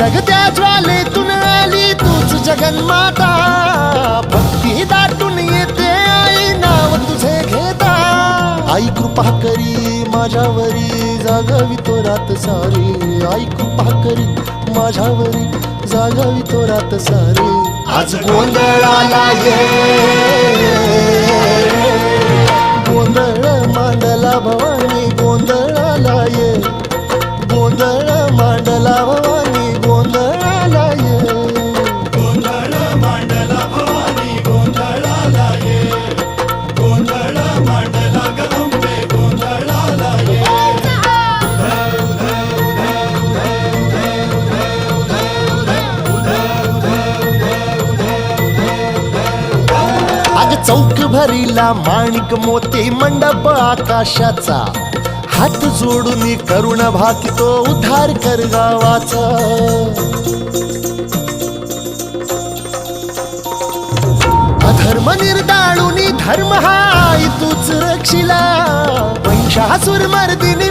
जगत्या ज्वालेतून आली तूच जगन्माता, भक्ती दाटून येते आई नाव तुझे घेता। आई कृपा करी माझ्यावरी जागावी तो रात सारी, आई कृपा करी माझ्यावरी जागावी तो रात सारी। आज गोंधळाला ये, गोंधळ मांडला भवानी गोंधळाला ये, गोंधळ मांडला भवानी गोंधळाला ये, गोंधळ मांडला भवानी गोंधळाला ये, गोंधळ मांडला गंबे गोंधळाला ये। अग चौक भरीला माणिक मोती मंडप आकाशाचा, हात जोडून करुण भाकितो उद्धार कर गावाचा। अधर्म निर्दाळून धर्म हा आई तूच रक्षिला, महिषासुर मर्दिनी